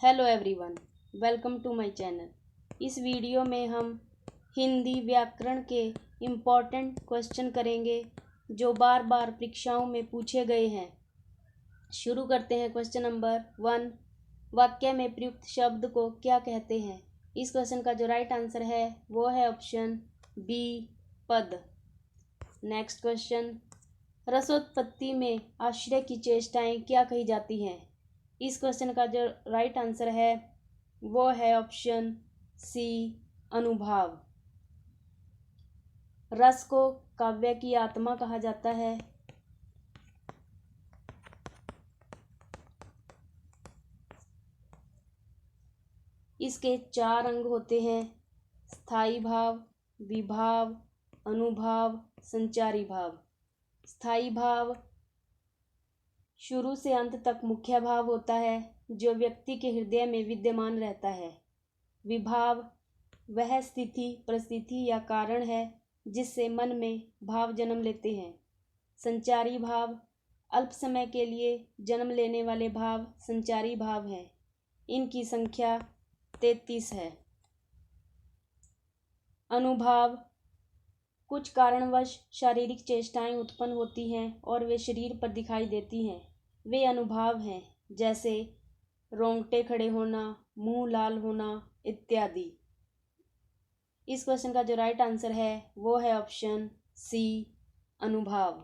Hello everyone, welcome to my channel. इस video में हम हिंदी व्याकरण के इम्पॉर्टेंट क्वेश्चन करेंगे जो बार बार परीक्षाओं में पूछे गए हैं। शुरू करते हैं। क्वेश्चन नंबर 1, वाक्य में प्रयुक्त शब्द को क्या कहते हैं? इस क्वेश्चन का जो राइट आंसर है वो है ऑप्शन बी, पद। नेक्स्ट क्वेश्चन, रसोत्पत्ति में आश्रय की चेष्टाएं क्या कही जाती हैं? इस क्वेश्चन का जो राइट आंसर है वो है ऑप्शन सी, अनुभाव। रस को काव्य की आत्मा कहा जाता है। इसके 4 अंग होते हैं: स्थायी भाव, विभाव, अनुभाव, संचारी भाव। स्थायी भाव शुरू से अंत तक मुख्य भाव होता है जो व्यक्ति के हृदय में विद्यमान रहता है। विभाव वह स्थिति, परिस्थिति या कारण है जिससे मन में भाव जन्म लेते हैं। संचारी भाव अल्प समय के लिए जन्म लेने वाले भाव संचारी भाव हैं। इनकी संख्या 33 है। अनुभाव कुछ कारणवश शारीरिक चेष्टाएं उत्पन्न होती हैं और वे शरीर पर दिखाई देती हैं। वे अनुभाव हैं जैसे रोंगटे खड़े होना, मुंह लाल होना इत्यादि। इस क्वेश्चन का जो राइट आंसर है वो है ऑप्शन सी, अनुभाव।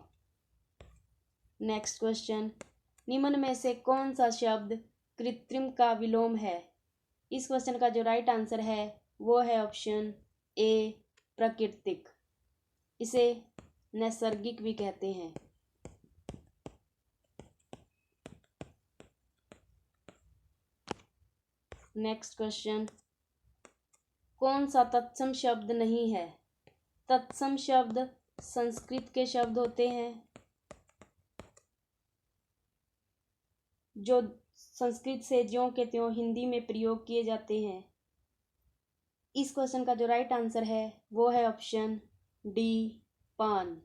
नेक्स्ट क्वेश्चन, निम्न में से कौन सा शब्द कृत्रिम का विलोम है? इस क्वेश्चन का जो राइट आंसर है वो है ऑप्शन ए, प्राकृतिक। इसे नैसर्गिक भी कहते हैं। नेक्स्ट क्वेश्चन, कौन सा तत्सम शब्द नहीं है? तत्सम शब्द संस्कृत के शब्द होते हैं जो संस्कृत से ज्यों के त्यों हिंदी में प्रयोग किए जाते हैं। इस क्वेश्चन का जो राइट आंसर है वो है ऑप्शन डी, पान।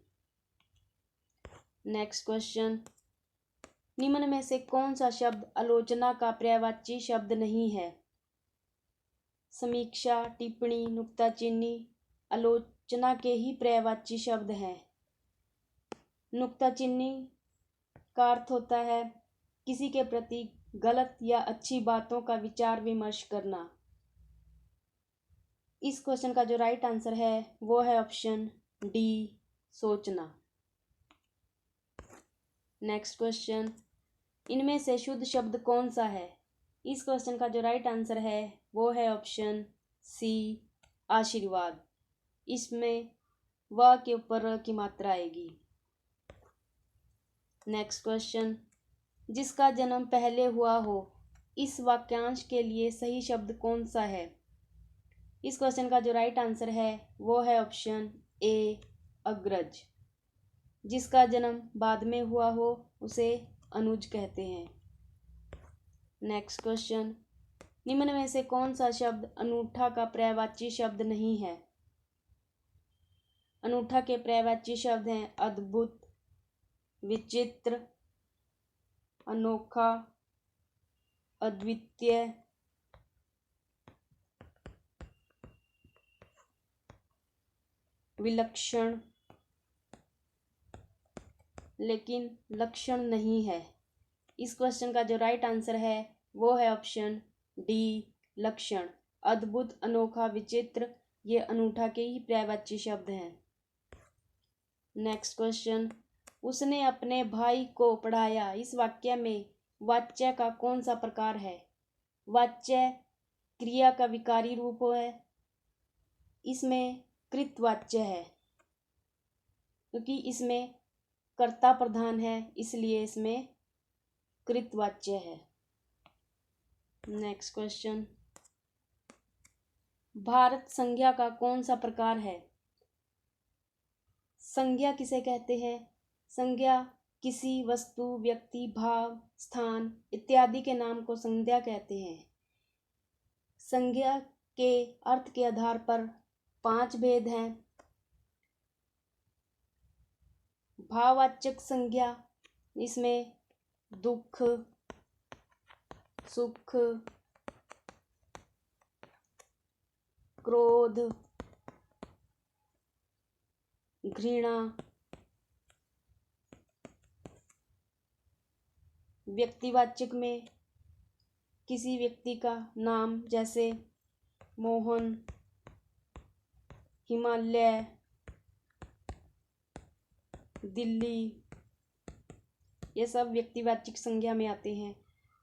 नेक्स्ट क्वेश्चन, निम्न में से कौन सा शब्द आलोचना का पर्यायवाची शब्द नहीं है? समीक्षा, टिप्पणी, नुक्ताचीनी आलोचना के ही पर्यायवाची शब्द हैं। नुक्ताचीनी का अर्थ होता है किसी के प्रति गलत या अच्छी बातों का विचार विमर्श करना। इस क्वेश्चन का जो राइट आंसर है वो है ऑप्शन डी, सोचना। नेक्स्ट क्वेश्चन, इनमें से शुद्ध शब्द कौन सा है? इस क्वेश्चन का जो राइट आंसर है वो है ऑप्शन सी, आशीर्वाद। इसमें व के ऊपर र की मात्रा आएगी। नेक्स्ट क्वेश्चन, जिसका जन्म पहले हुआ हो, इस वाक्यांश के लिए सही शब्द कौन सा है? इस क्वेश्चन का जो राइट आंसर है वो है ऑप्शन ए, अग्रज। जिसका जन्म बाद में हुआ हो उसे अनुज कहते हैं। नेक्स्ट क्वेश्चन, निम्न में से कौन सा शब्द अनूठा का पर्यायवाची शब्द नहीं है? अनूठा के पर्यायवाची शब्द हैं अद्भुत, विचित्र, अनोखा, अद्वितीय, विलक्षण, लेकिन लक्षण नहीं है। इस क्वेश्चन का जो राइट आंसर है वो है ऑप्शन डी, लक्षण। अद्भुत, अनोखा, विचित्र ये अनूठा के ही पर्यायवाची शब्द हैं। नेक्स्ट क्वेश्चन, उसने अपने भाई को पढ़ाया। इस वाक्य में वाच्य का कौन सा प्रकार है? वाच्य क्रिया का विकारी रूप है। इसमें कृतवाच्य है क्योंकि इसमें कर्ता प्रधान है, इसलिए इसमें कृतवाच्य है। नेक्स्ट क्वेश्चन, भारत संज्ञा का कौन सा प्रकार है? संज्ञा किसे कहते हैं? संज्ञा किसी वस्तु, व्यक्ति, भाव, स्थान इत्यादि के नाम को संज्ञा कहते हैं। संज्ञा के अर्थ के आधार पर 5 भेद हैं। भाववाचक संज्ञा, इसमें दुख, सुख, क्रोध, घृणा, व्यक्तिवाचक में किसी व्यक्ति का नाम जैसे मोहन, हिमालय, दिल्ली, ये सब व्यक्तिवाचक संज्ञा में आते हैं।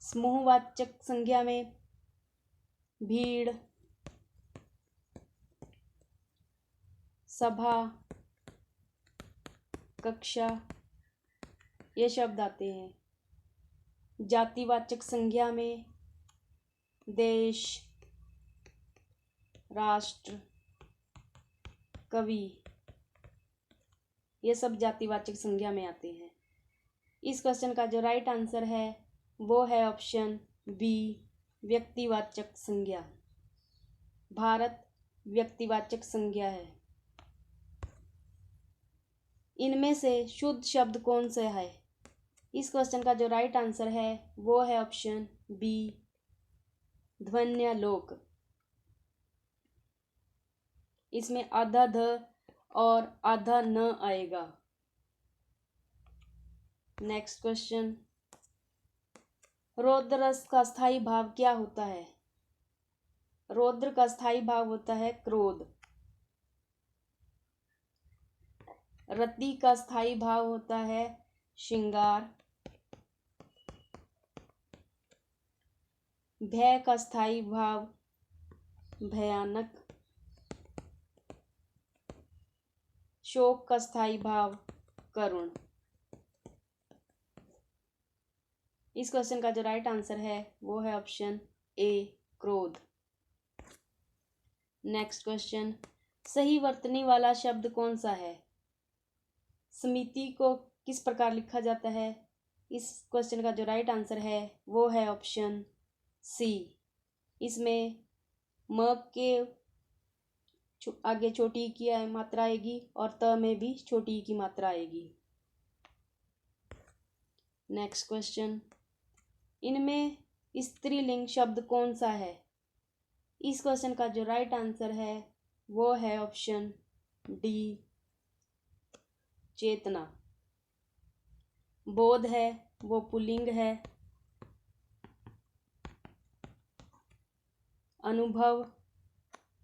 समूहवाचक संज्ञा में भीड़, सभा, कक्षा, ये शब्द आते हैं। जातिवाचक संज्ञा में देश, राष्ट्र, कवि, ये सब जातिवाचक संज्ञा में आते हैं। इस क्वेश्चन का जो राइट आंसर है वो है ऑप्शन बी, व्यक्तिवाचक संज्ञा। भारत व्यक्तिवाचक संज्ञा है। इनमें से शुद्ध शब्द कौन सा है? इस क्वेश्चन का जो राइट आंसर है वो है ऑप्शन बी, ध्वन्यालोक। इसमें आधा ध और आधा न आएगा। नेक्स्ट क्वेश्चन, रौद्र रस का स्थायी भाव क्या होता है? रौद्र का स्थायी भाव होता है क्रोध। रति का स्थायी भाव होता है श्रृंगार। भय का स्थायी भाव भयानक। शोक का स्थायी भाव करुण। इस क्वेश्चन का जो राइट आंसर है वो है ऑप्शन ए, क्रोध। नेक्स्ट क्वेश्चन, सही वर्तनी वाला शब्द कौन सा है? समिति को किस प्रकार लिखा जाता है? इस क्वेश्चन का जो राइट आंसर है वो है ऑप्शन सी। इसमें म के आगे छोटी ई की मात्रा आएगी और त में भी छोटी ई की मात्रा आएगी। नेक्स्ट क्वेश्चन, इनमें स्त्रीलिंग शब्द कौन सा है? इस क्वेश्चन का जो राइट आंसर है वो है ऑप्शन डी, चेतना। बोध है वो पुल्लिंग है। अनुभव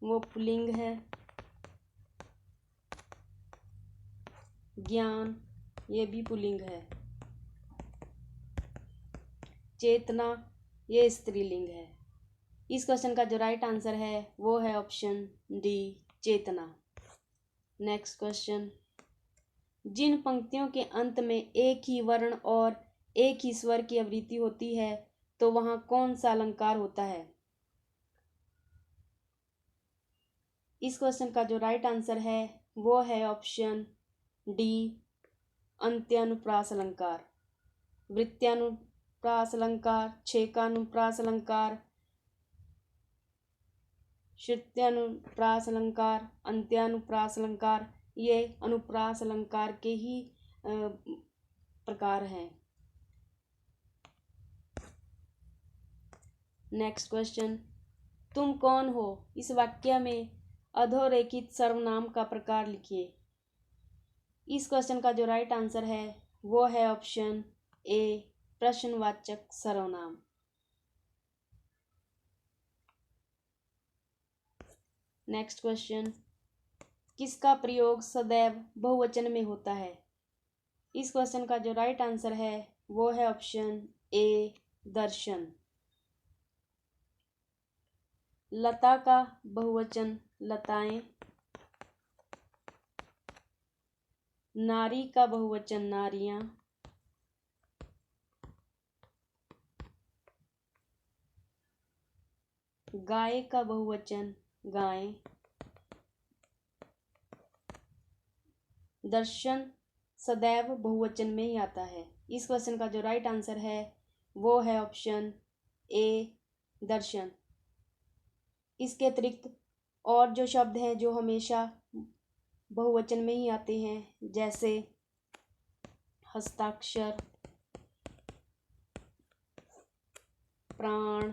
वो पुल्लिंग है। ज्ञान ये भी पुल्लिंग है। चेतना ये स्त्रीलिंग है। इस क्वेश्चन का जो राइट आंसर है वो है ऑप्शन डी, चेतना। नेक्स्ट क्वेश्चन, जिन पंक्तियों के अंत में एक ही वर्ण और एक ही स्वर की आवृत्ति होती है तो वहां कौन सा अलंकार होता है? इस क्वेश्चन का जो राइट आंसर है वो है ऑप्शन डी, अंत्यानुप्रास अलंकार। वृत्त्यानुप्रास अलंकार, छेकानुप्रास अलंकार, श्रुत्यानुप्रास अलंकार, अंत्यानुप्रास अलंकार, ये अनुप्रास अलंकार के ही प्रकार हैं। नेक्स्ट क्वेश्चन, तुम कौन हो? इस वाक्य में अधोरेखित सर्वनाम का प्रकार लिखिए। इस क्वेश्चन का जो राइट आंसर है वो है ऑप्शन ए, प्रश्नवाचक सर्वनाम। नेक्स्ट क्वेश्चन, किसका प्रयोग सदैव बहुवचन में होता है? इस क्वेश्चन का जो राइट आंसर है वो है ऑप्शन ए, दर्शन। लता का बहुवचन लताएं। नारी का बहुवचन नारियां। गाय का बहुवचन गायें। दर्शन सदैव बहुवचन में ही आता है। इस क्वेश्चन का जो राइट आंसर है वो है ऑप्शन ए, दर्शन। इसके अतिरिक्त और जो शब्द हैं जो हमेशा बहुवचन में ही आते हैं, जैसे हस्ताक्षर, प्राण,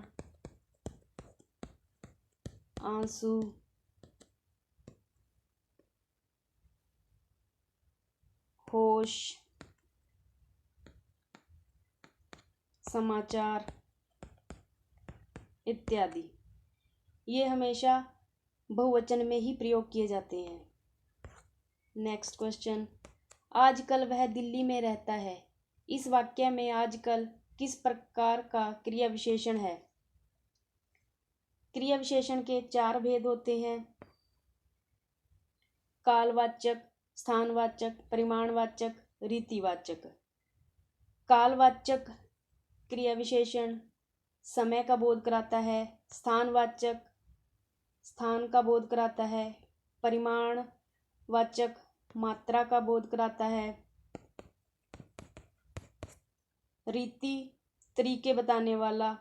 आंसू, कोश, समाचार इत्यादि, ये हमेशा बहुवचन में ही प्रयोग किए जाते हैं। नेक्स्ट क्वेश्चन, आजकल वह दिल्ली में रहता है। इस वाक्य में आजकल किस प्रकार का क्रिया विशेषण है? क्रिया विशेषण के 4 भेद होते हैं: कालवाचक, स्थानवाचक, परिमाणवाचक, रीतिवाचक। कालवाचक क्रिया विशेषण समय का बोध कराता है, स्थानवाचक स्थान का बोध कराता है, परिमाणवाचक मात्रा का बोध कराता है, रीति तरीके बताने वाला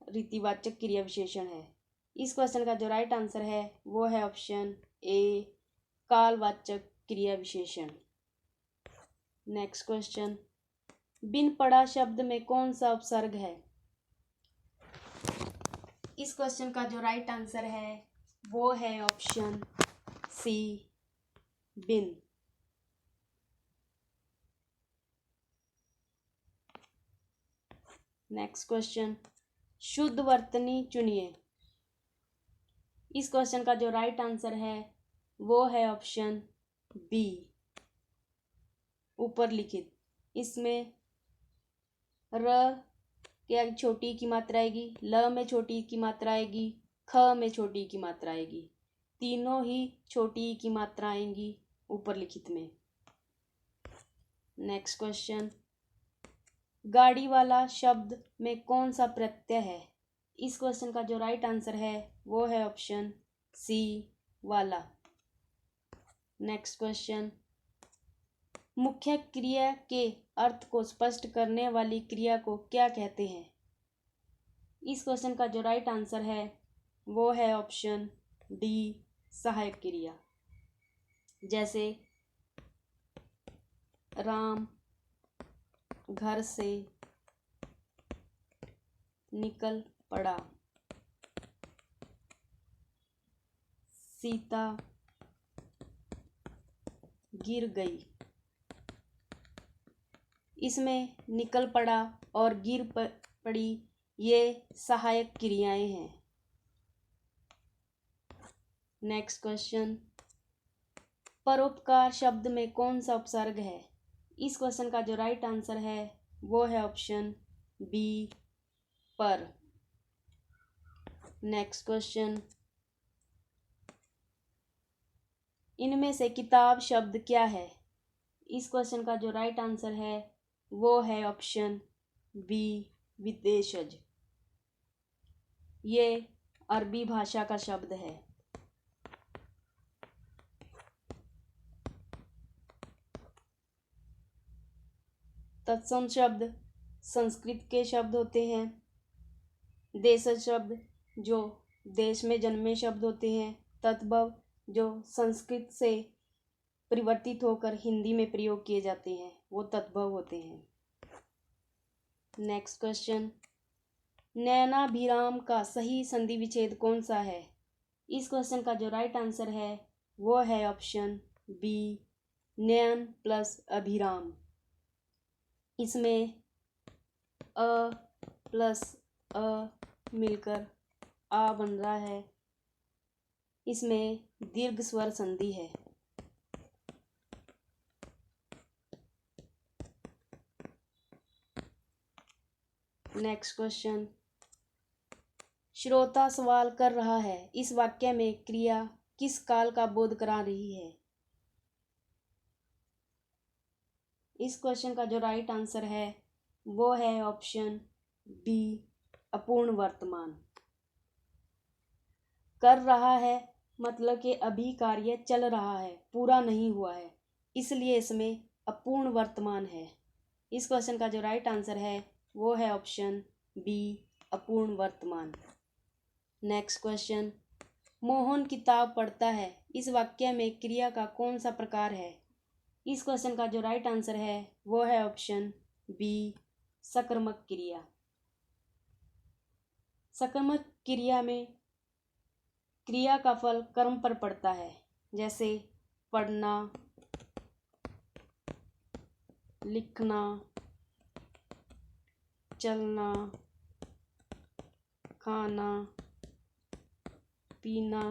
रीतिवाचक क्रिया विशेषण है। इस क्वेश्चन का जो राइट आंसर है वो है ऑप्शन ए, कालवाचक क्रिया विशेषण। नेक्स्ट क्वेश्चन, बिन पढ़ा शब्द में कौन सा उपसर्ग है? इस क्वेश्चन का जो राइट आंसर है वो है ऑप्शन सी, बिन। नेक्स्ट क्वेश्चन, शुद्ध वर्तनी चुनिए। इस क्वेश्चन का जो राइट आंसर है वो है ऑप्शन बी, ऊपर लिखित। इसमें र के छोटी की मात्रा आएगी, ल में छोटी की मात्रा आएगी, ख में छोटी की मात्रा आएगी, तीनों ही छोटी की मात्रा आएंगी ऊपर लिखित में। नेक्स्ट क्वेश्चन, गाड़ी वाला शब्द में कौन सा प्रत्यय है? इस क्वेश्चन का जो राइट आंसर है वो है ऑप्शन सी, वाला। नेक्स्ट क्वेश्चन, मुख्य क्रिया के अर्थ को स्पष्ट करने वाली क्रिया को क्या कहते हैं? इस क्वेश्चन का जो राइट आंसर है वो है ऑप्शन डी, सहायक क्रिया। जैसे राम घर से निकल पड़ा, सीता गिर गई। इसमें निकल पड़ा और गिर पड़ी ये सहायक क्रियाएं हैं। नेक्स्ट क्वेश्चन, परोपकार शब्द में कौन सा उपसर्ग है? इस क्वेश्चन का जो राइट आंसर है वो है ऑप्शन बी, पर। नेक्स्ट क्वेश्चन, इनमें से किताब शब्द क्या है? इस क्वेश्चन का जो राइट आंसर है वो है ऑप्शन बी, विदेशज। ये अरबी भाषा का शब्द है। तत्सम शब्द संस्कृत के शब्द होते हैं। देशज शब्द जो देश में जन्मे शब्द होते हैं। तद्भव जो संस्कृत से परिवर्तित होकर हिंदी में प्रयोग किए जाते हैं वो तद्भव होते हैं। नेक्स्ट क्वेश्चन, नयनाभिराम का सही संधि विच्छेद कौन सा है? इस क्वेश्चन का जो राइट आंसर है वो है ऑप्शन बी, नयन प्लस अभिराम। इसमें अ प्लस अ मिलकर आ बन रहा है। इसमें दीर्घ स्वर संधि है। नेक्स्ट क्वेश्चन, श्रोता सवाल कर रहा है। इस वाक्य में क्रिया किस काल का बोध करा रही है? इस क्वेश्चन का जो राइट आंसर है वो है ऑप्शन बी, अपूर्ण वर्तमान। कर रहा है मतलब कि अभी कार्य चल रहा है, पूरा नहीं हुआ है, इसलिए इसमें अपूर्ण वर्तमान है। इस क्वेश्चन का जो राइट आंसर है वो है ऑप्शन बी, अपूर्ण वर्तमान। नेक्स्ट क्वेश्चन, मोहन किताब पढ़ता है। इस वाक्य में क्रिया का कौन सा प्रकार है? इस क्वेश्चन का जो राइट आंसर है वो है ऑप्शन बी, सकर्मक क्रिया। सकर्मक क्रिया में क्रिया का फल कर्म पर पड़ता है। जैसे पढ़ना, लिखना, चलना, खाना, पीना,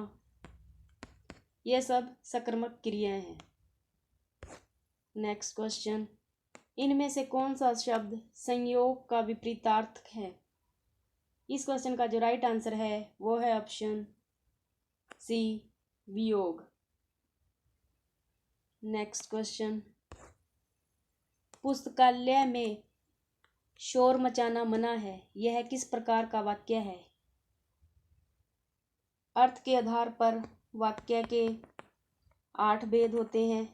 ये सब सकर्मक क्रियाएं हैं। नेक्स्ट क्वेश्चन, इनमें से कौन सा शब्द संयोग का विपरीतार्थ है? इस क्वेश्चन का जो राइट आंसर है वो है ऑप्शन सी, वियोग। नेक्स्ट क्वेश्चन, पुस्तकालय में शोर मचाना मना है, यह किस प्रकार का वाक्य है? अर्थ के आधार पर वाक्य के 8 भेद होते हैं।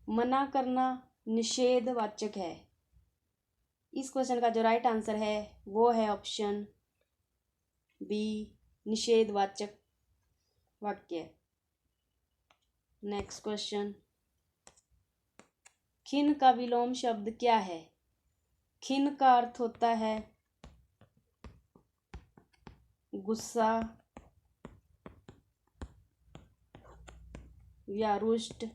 मना करना निषेधवाचक है। इस क्वेश्चन का जो राइट आंसर है वो है ऑप्शन बी, निषेधवाचक वाक्य। नेक्स्ट क्वेश्चन, खिन का विलोम शब्द क्या है? खिन का अर्थ होता है गुस्सा या रुष्ट।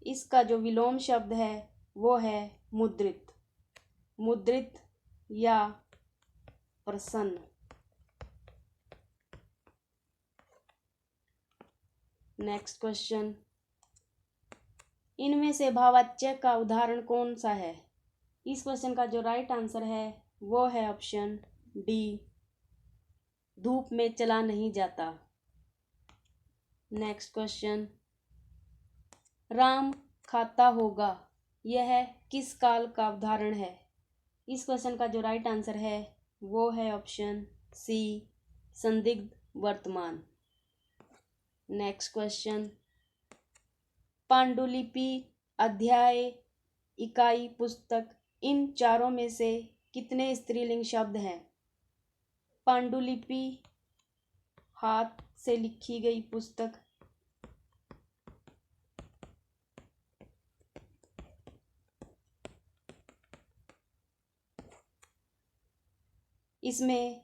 इसका जो विलोम शब्द है वो है मुद्रित, मुद्रित या प्रसन्न। नेक्स्ट क्वेश्चन, इनमें से भाववाच्य का उदाहरण कौन सा है? इस क्वेश्चन का जो राइट आंसर है वो है ऑप्शन डी, धूप में चला नहीं जाता। नेक्स्ट क्वेश्चन, राम खाता होगा, यह किस काल का उदाहरण है? इस क्वेश्चन का जो राइट आंसर है वो है ऑप्शन सी, संदिग्ध वर्तमान। नेक्स्ट क्वेश्चन, पांडुलिपि, अध्याय, इकाई, पुस्तक, इन चारों में से कितने स्त्रीलिंग शब्द हैं? पांडुलिपि हाथ से लिखी गई पुस्तक, इसमें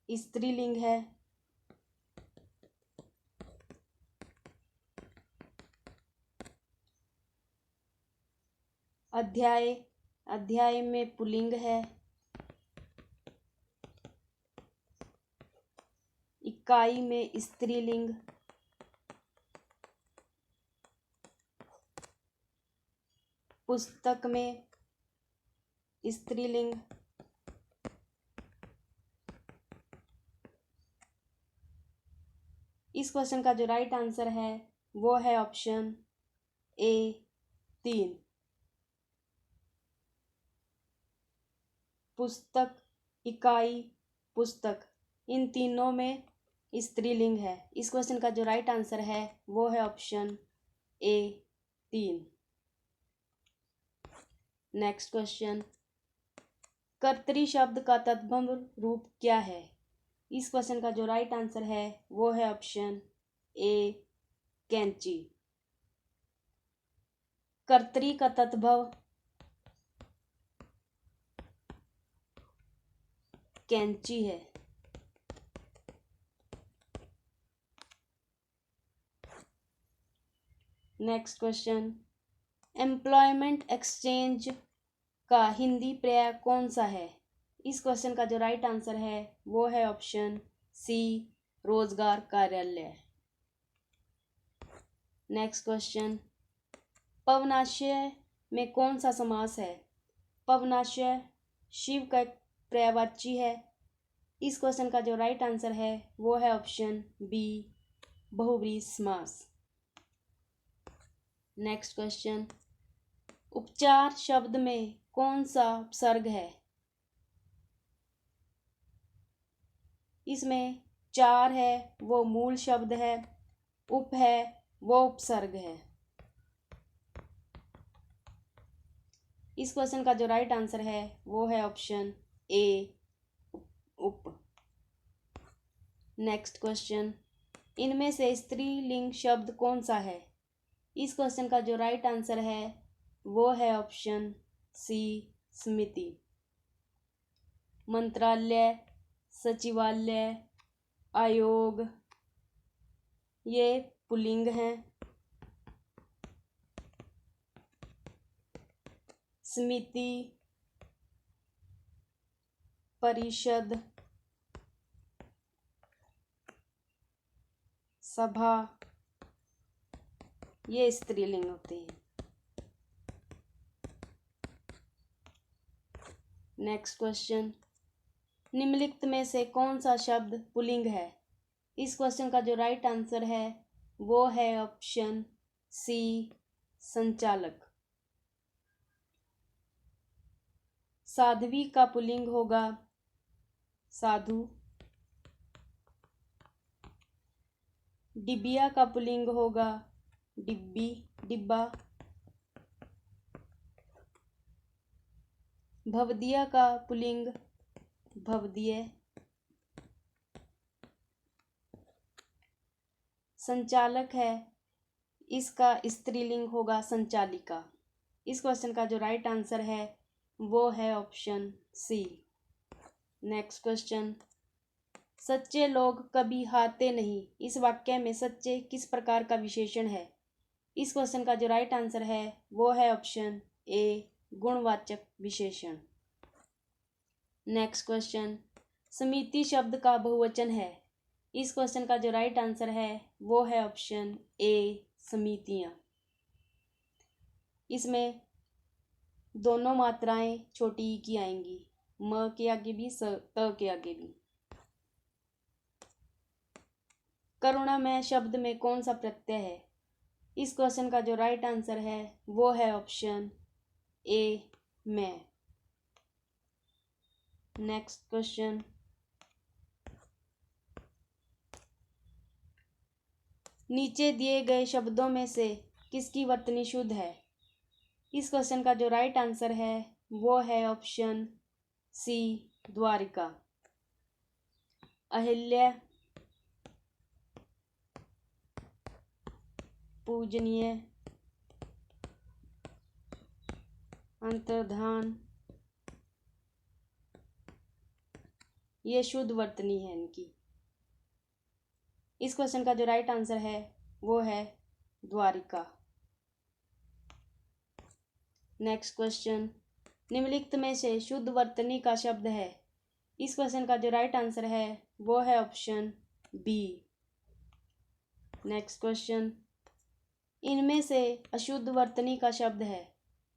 स्त्रीलिंग है। अध्याय, अध्याय में पुल्लिंग है। इकाई में स्त्रीलिंग, पुस्तक में स्त्रीलिंग, इस क्वेश्चन का जो राइट आंसर है वो है ऑप्शन ए, 3। पुस्तक, इकाई, पुस्तक, इन तीनों में स्त्रीलिंग है। इस क्वेश्चन का जो राइट आंसर है वो है ऑप्शन ए, 3। नेक्स्ट क्वेश्चन, कर्तरी शब्द का तद्भव रूप क्या है? इस क्वेश्चन का जो राइट आंसर है वो है ऑप्शन ए, कैंची। कर्तरी का तद्भव कैंची है। नेक्स्ट क्वेश्चन, एम्प्लॉयमेंट एक्सचेंज का हिंदी पर्याय कौन सा है? इस क्वेश्चन का जो राइट आंसर है वो है ऑप्शन सी, रोजगार कार्यालय। नेक्स्ट क्वेश्चन, पवनाशय में कौन सा समास है? पवनाशय शिव का एक पर्यायवाची है। इस क्वेश्चन का जो राइट आंसर है वो है ऑप्शन बी, बहुव्रीहि समास। नेक्स्ट क्वेश्चन, उपचार शब्द में कौन सा उपसर्ग है? इसमें चार है वो मूल शब्द है, उप है वो उपसर्ग है। इस क्वेश्चन का जो राइट आंसर है वो है ऑप्शन ए, उप। नेक्स्ट क्वेश्चन, इनमें से स्त्रीलिंग शब्द कौन सा है? इस क्वेश्चन का जो राइट आंसर है वो है ऑप्शन सी, स्मृति। मंत्रालय, सचिवालय, आयोग, ये पुल्लिंग हैं। समिति, परिषद, सभा, ये स्त्रीलिंग होते हैं। नेक्स्ट क्वेश्चन, निम्नलिखित में से कौन सा शब्द पुल्लिंग है? इस क्वेश्चन का जो राइट आंसर है वो है ऑप्शन सी, संचालक। साध्वी का पुल्लिंग होगा साधु। डिबिया का पुल्लिंग होगा डिब्बी, डिब्बा। भवदिया का पुल्लिंग भवदीय। संचालक है, इसका स्त्रीलिंग होगा संचालिका। इस क्वेश्चन का जो राइट आंसर है वो है ऑप्शन सी। नेक्स्ट क्वेश्चन, सच्चे लोग कभी हारते नहीं, इस वाक्य में सच्चे किस प्रकार का विशेषण है? इस क्वेश्चन का जो राइट आंसर है वो है ऑप्शन ए, गुणवाचक विशेषण। नेक्स्ट क्वेश्चन, समिति शब्द का बहुवचन है। इस क्वेश्चन का जो राइट आंसर है वो है ऑप्शन ए, समितियां। इसमें दोनों मात्राएं छोटी ई की आएंगी, म के आगे भी त के आगे भी। करुणामय शब्द में कौन सा प्रत्यय है? इस क्वेश्चन का जो राइट आंसर है वो है ऑप्शन ए, मैं। नेक्स्ट क्वेश्चन, नीचे दिए गए शब्दों में से किसकी वर्तनी शुद्ध है? इस क्वेश्चन का जो राइट आंसर है वो है ऑप्शन सी, द्वारिका। अहिल्या, पूजनीय, अंतर्धान, ये शुद्ध वर्तनी है इनकी। इस क्वेश्चन का जो राइट आंसर है वो है द्वारिका। नेक्स्ट क्वेश्चन, निम्नलिखित में से शुद्ध वर्तनी का शब्द है? इस क्वेश्चन का जो राइट आंसर है वो है ऑप्शन बी। नेक्स्ट क्वेश्चन, इनमें से अशुद्ध वर्तनी का शब्द है?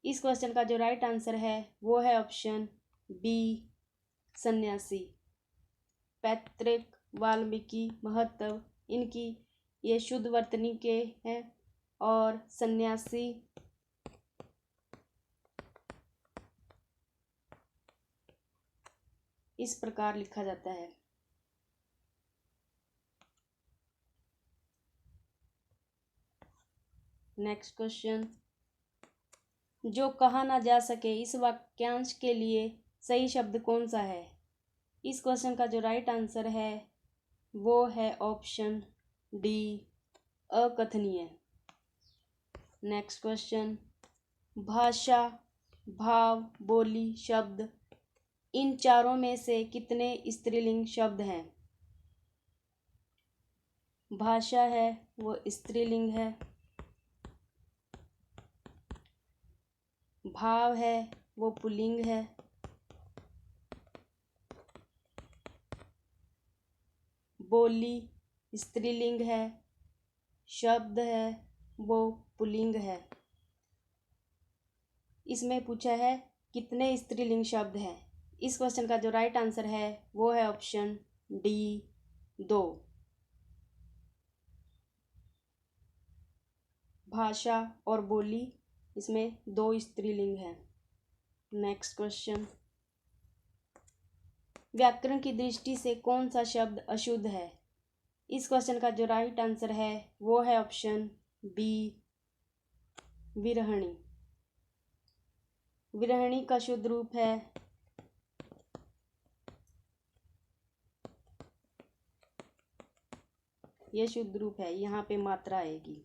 इस क्वेश्चन का जो राइट आंसर है वो है ऑप्शन बी, सन्यासी। पैतृक, वाल्मीकि, महत्व, इनकी ये शुद्ध वर्तनी के हैं, और सन्यासी इस प्रकार लिखा जाता है। नेक्स्ट क्वेश्चन, जो कहा ना जा सके, इस वाक्यांश के लिए सही शब्द कौन सा है? इस क्वेश्चन का जो राइट आंसर है वो है ऑप्शन डी, अकथनीय। नेक्स्ट क्वेश्चन, भाषा, भाव, बोली, शब्द, इन चारों में से कितने स्त्रीलिंग शब्द हैं? भाषा है वो स्त्रीलिंग है, भाव है वो पुल्लिंग है, बोली स्त्रीलिंग है, शब्द है वो पुल्लिंग है। इसमें पूछा है कितने स्त्रीलिंग शब्द हैं? इस क्वेश्चन का जो राइट आंसर है वो है ऑप्शन डी, 2। भाषा और बोली, इसमें 2 स्त्रीलिंग हैं। नेक्स्ट क्वेश्चन, व्याकरण की दृष्टि से कौन सा शब्द अशुद्ध है? इस क्वेश्चन का जो राइट आंसर है वो है ऑप्शन बी, विरहणी। विरहणी का शुद्ध रूप है ये शुद्ध रूप है, यहाँ पे मात्रा आएगी।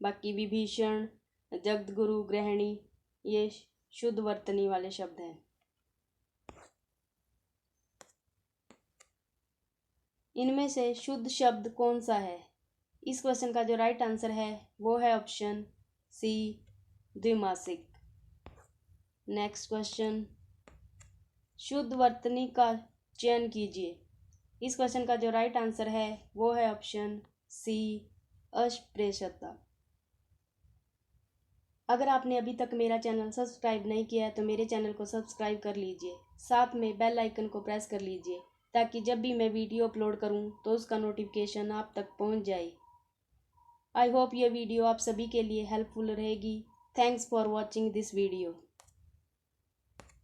बाकी विभीषण, जगतगुरु, गृहिणी ये शुद्ध वर्तनी वाले शब्द हैं। इनमें से शुद्ध शब्द कौन सा है? इस क्वेश्चन का जो राइट आंसर है वो है ऑप्शन सी, द्विमासिक। नेक्स्ट क्वेश्चन, शुद्ध वर्तनी का चयन कीजिए। इस क्वेश्चन का जो राइट आंसर है वो है ऑप्शन सी, अस्पृश्यता। अगर आपने अभी तक मेरा चैनल सब्सक्राइब नहीं किया है तो मेरे चैनल को सब्सक्राइब कर लीजिए, साथ में बेल आइकन को प्रेस कर लीजिए ताकि जब भी मैं वीडियो अपलोड करूं तो उसका नोटिफिकेशन आप तक पहुंच जाए। आई होप ये वीडियो आप सभी के लिए हेल्पफुल रहेगी। Thanks for watching this video.